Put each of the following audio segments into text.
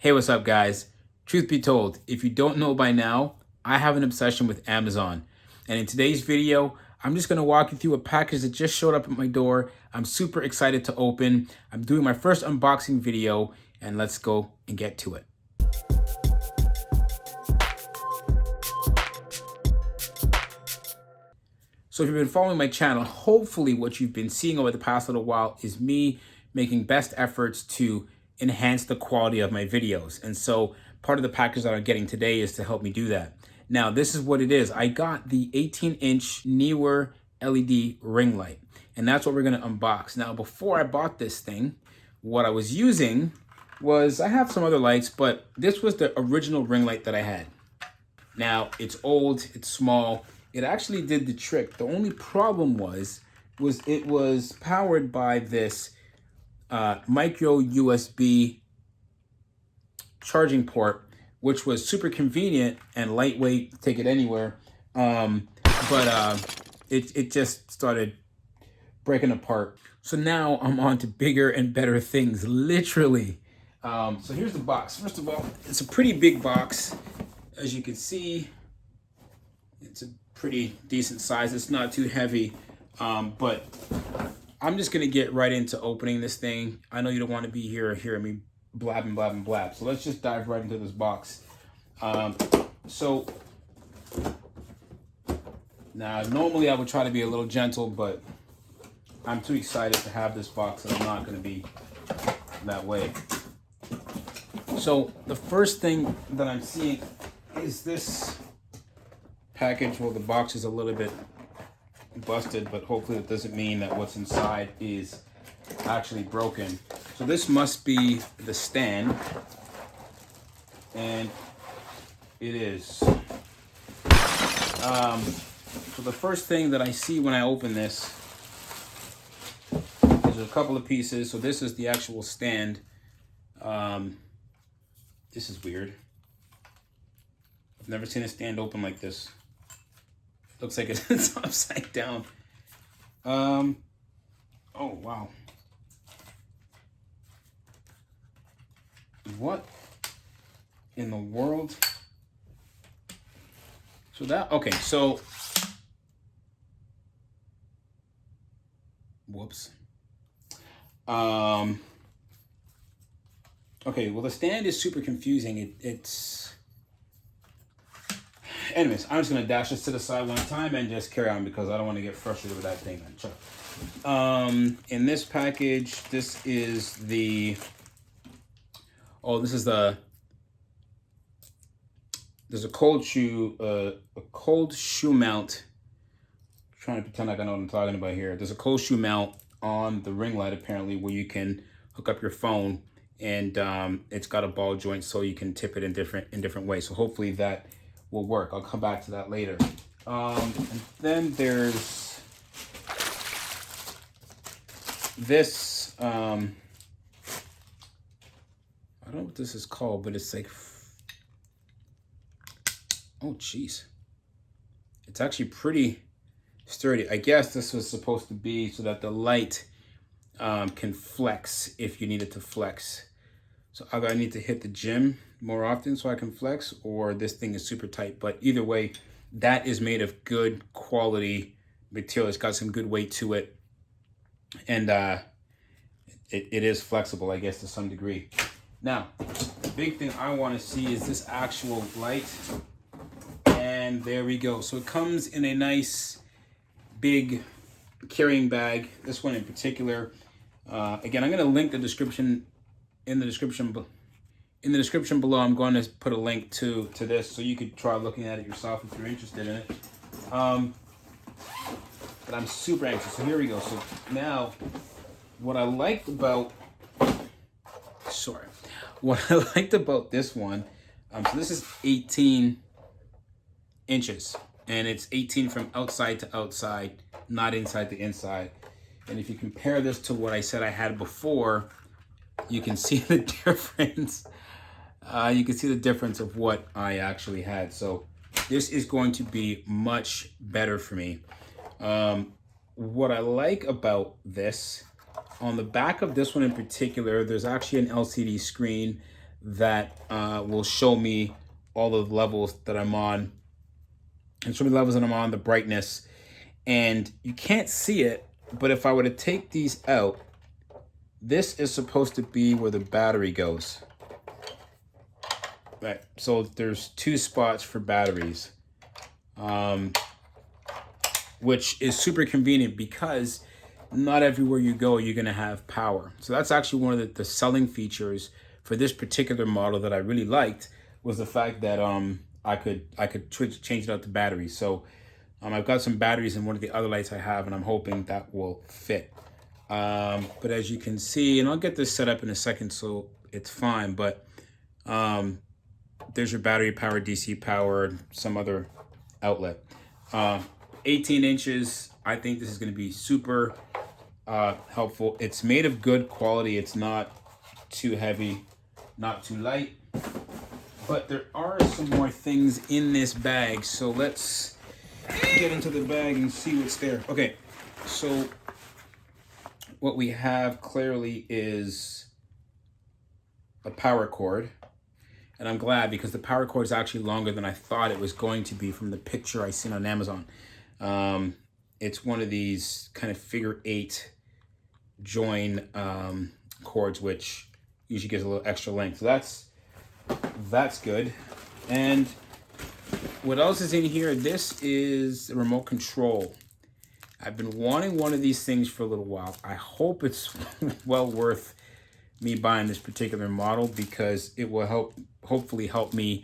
Hey, what's up, guys? Truth be told, if you don't know by now, I have an obsession with Amazon. And in today's video, I'm just gonna walk you through a package that just showed up at my door. I'm super excited to open. I'm doing my first unboxing video, and let's go and get to it. So if you've been following my channel, hopefully what you've been seeing over the past little while is me making best efforts to enhance the quality of my videos. And so part of the package that I'm getting today is to help me do that. Now, this is what it is. I got the 18-inch Neewer LED ring light, and that's what we're gonna unbox. Now, before I bought this thing, what I was using was, I have some other lights, but this was the original ring light that I had. Now, it's old, it's small. It actually did the trick. The only problem was it was powered by this micro USB charging port, which was super convenient and lightweight, take it anywhere. It just started breaking apart. So now I'm on to bigger and better things, literally. So here's the box. First of all, it's a pretty big box. As you can see, it's a pretty decent size. It's not too heavy, but I'm just gonna get right into opening this thing. I know you don't want to be here hearing me blab and blab and blab, so let's just dive right into this box. So now normally I would try to be a little gentle, but I'm too excited to have this box and I'm not gonna be that way. So the first thing that I'm seeing is this package. Well, the box is a little bit busted, but hopefully that doesn't mean that what's inside is actually broken. So this must be the stand, and it is. So the first thing that I see when I open this is a couple of pieces. So this is the actual stand. This is weird. I've never seen a stand open like this. Looks like it's upside down. Oh, wow. What in the world? So that, okay, so, whoops. Okay, well, the stand is super confusing. It's, anyways, I'm just gonna dash this to the side one time and just carry on because I don't want to get frustrated with that thing. In this package, this is the, there's a cold shoe mount. I'm trying to pretend like I know what I'm talking about here. There's a cold shoe mount on the ring light apparently where you can hook up your phone, and it's got a ball joint so you can tip it in different ways. So hopefully that will work. I'll come back to that later. And then there's this, I don't know what this is called, but it's like, oh geez. It's actually pretty sturdy. I guess this was supposed to be so that the light can flex if you need it to flex. So either I need to hit the gym more often so I can flex, or this thing is super tight. But either way, that is made of good quality material. It's got some good weight to it. And it is flexible, I guess, to some degree. Now, the big thing I want to see is this actual light. And there we go. So it comes in a nice big carrying bag. This one in particular. Again, I'm going to link the description in the description below. I'm going to put a link to this so you could try looking at it yourself if you're interested in it. But I'm super anxious. So here we go. So now, what I liked about this one, so this is 18 inches, and it's 18 from outside to outside, not inside to inside. And if you compare this to what I said I had before, you can see the difference. You can see the difference of what I actually had. So this is going to be much better for me. What I like about this, on the back of this one in particular, there's actually an LCD screen that will show me all of the levels that I'm on, and show me the levels that I'm on, the brightness. And you can't see it, but if I were to take these out, this is supposed to be where the battery goes. Right, so there's 2 spots for batteries, which is super convenient because not everywhere you go you're going to have power. So that's actually one of the selling features for this particular model that I really liked, was the fact that I could change it out to batteries. So I've got some batteries in one of the other lights I have, and I'm hoping that will fit. But as you can see, and I'll get this set up in a second so it's fine, but there's your battery power, DC power, some other outlet. 18 inches. I think this is going to be super helpful. It's made of good quality. It's not too heavy, not too light. But there are some more things in this bag. So let's get into the bag and see what's there. Okay, so what we have clearly is a power cord. And I'm glad, because the power cord is actually longer than I thought it was going to be from the picture I seen on Amazon. It's one of these kind of figure 8 join cords, which usually gives a little extra length. So that's good. And what else is in here? This is a remote control. I've been wanting one of these things for a little while. I hope it's well worth me buying this particular model, because it will hopefully help me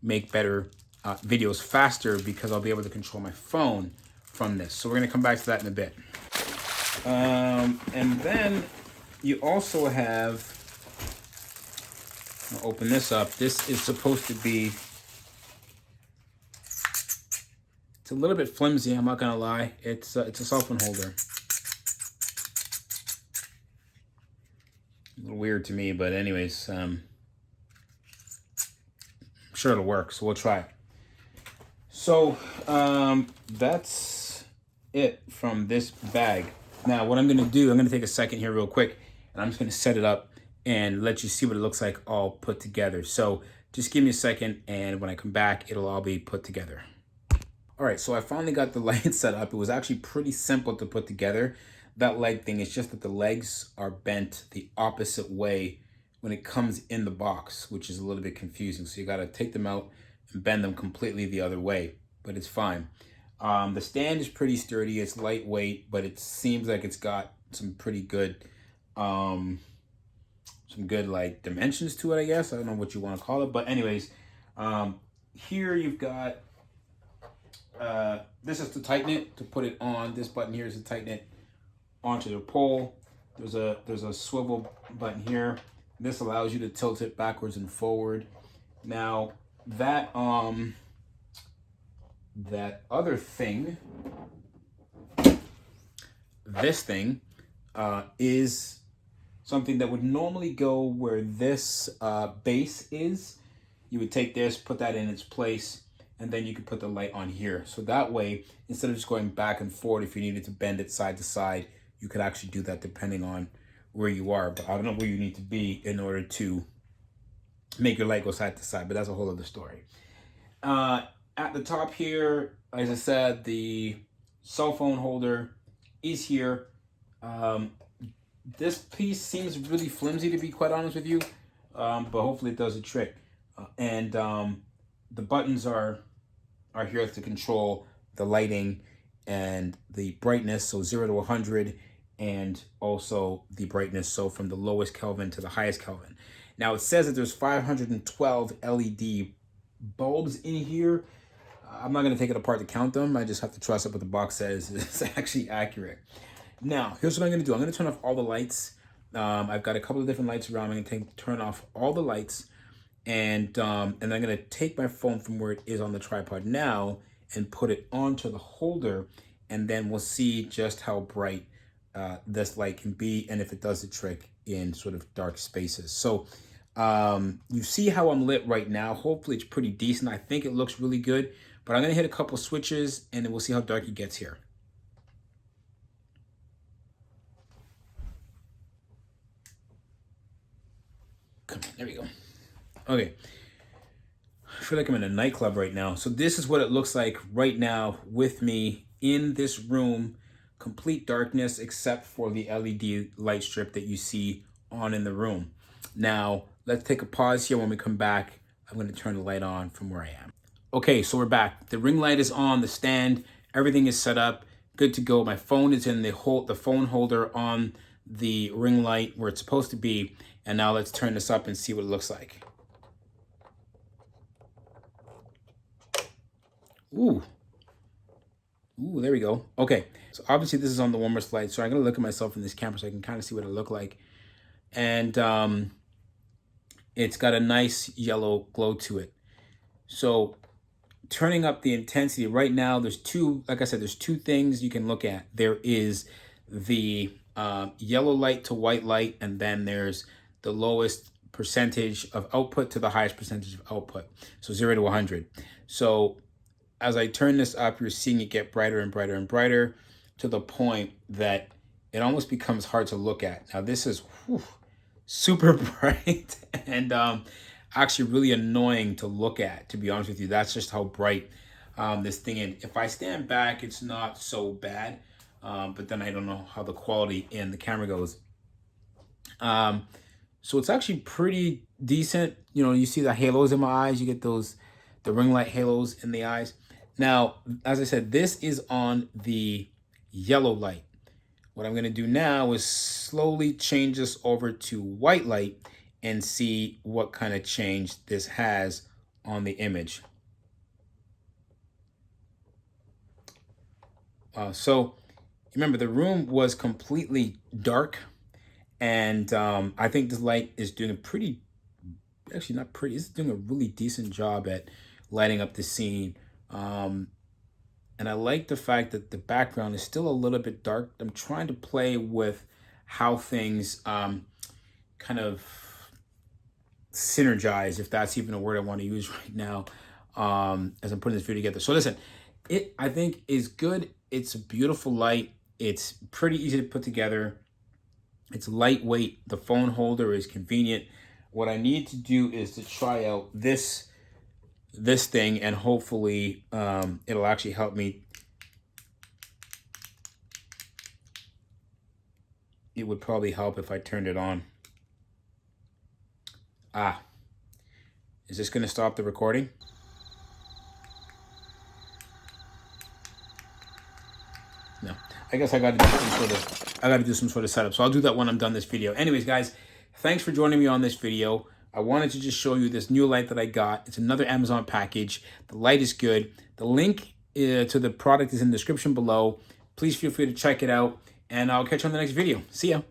make better videos faster, because I'll be able to control my phone from this. So we're going to come back to that in a bit. And then you also have, I'll open this up. This is supposed to be, it's a little bit flimsy, I'm not going to lie. It's a cell phone holder. A little weird to me, but anyways, I'm sure it'll work, so we'll try it. So that's it from this bag. Now what I'm going to do, I'm going to take a second here real quick, and I'm just going to set it up and let you see what it looks like all put together. So just give me a second, and when I come back, it'll all be put together. All right, so I finally got the light set up. It was actually pretty simple to put together. That leg thing, it's just that the legs are bent the opposite way when it comes in the box, which is a little bit confusing. So you got to take them out and bend them completely the other way, but it's fine. The stand is pretty sturdy. It's lightweight, but it seems like it's got some pretty good, like dimensions to it, I guess. I don't know what you want to call it, but anyways, here you've got, this is to tighten it, to put it on. This button here is to tighten it onto the pole. There's a swivel button here. This allows you to tilt it backwards and forward. Now that that other thing, this thing is something that would normally go where this base is. You would take this, put that in its place, and then you could put the light on here. So that way, instead of just going back and forth, if you needed to bend it side to side, you could actually do that depending on where you are. But I don't know where you need to be in order to make your light go side to side, but that's a whole other story. At the top here, as I said, the cell phone holder is here. This piece seems really flimsy, to be quite honest with you, but hopefully it does a trick. And the buttons are here to control the lighting and the brightness, so 0 to 100, and also the brightness, so from the lowest Kelvin to the highest Kelvin. Now it says that there's 512 LED bulbs in here. I'm not going to take it apart to count them. I just have to trust that what the box says is actually accurate. Now, here's what I'm going to do. I'm going to turn off all the lights. I've got a couple of different lights around. I'm going to turn off all the lights, and I'm going to take my phone from where it is on the tripod now and put it onto the holder, and then we'll see just how bright this light can be, and if it does the trick in sort of dark spaces. So you see how I'm lit right now. Hopefully it's pretty decent. I think it looks really good, but I'm going to hit a couple switches, and then we'll see how dark it gets here. Come on, there we go. Okay, I feel like I'm in a nightclub right now. So this is what it looks like right now with me in this room. Complete darkness except for the LED light strip that you see on in the room. Now, let's take a pause here. When we come back, I'm going to turn the light on from where I am. Okay, so we're back. The ring light is on, the stand, everything is set up, good to go. My phone is in the phone holder on the ring light where it's supposed to be. And now let's turn this up and see what it looks like. Ooh. Ooh, there we go. Okay, so obviously this is on the warmest light, so I'm gonna look at myself in this camera so I can kind of see what it look like. And it's got a nice yellow glow to it. So turning up the intensity right now, there's two, like I said, there's two things you can look at. There is the yellow light to white light, and then there's the lowest percentage of output to the highest percentage of output. So 0 to 100. So as I turn this up, you're seeing it get brighter and brighter and brighter to the point that it almost becomes hard to look at. Now this is super bright and actually really annoying to look at, to be honest with you. That's just how bright this thing is. If I stand back, it's not so bad, but then I don't know how the quality in the camera goes. So it's actually pretty decent. You know, you see the halos in my eyes, you get the ring light halos in the eyes. Now, as I said, this is on the yellow light. What I'm going to do now is slowly change this over to white light and see what kind of change this has on the image. So remember, the room was completely dark, and I think this light is doing a pretty, actually not pretty, it's doing a really decent job at lighting up the scene. And I like the fact that the background is still a little bit dark. I'm trying to play with how things kind of synergize, if that's even a word I want to use right now, as I'm putting this video together. So listen, it I think is good. It's a beautiful light. It's pretty easy to put together. It's lightweight. The phone holder is convenient. What I need to do is to try out this thing, and hopefully it'll actually help me. It would probably help if I turned it on. Is this going to stop the recording? No. I guess I got to do some sort of setup. So I'll do that when I'm done this video. Anyways, guys, thanks for joining me on this video. I wanted to just show you this new light that I got. It's another Amazon package. The light is good. The link to the product is in the description below. Please feel free to check it out, and I'll catch you on the next video. See ya.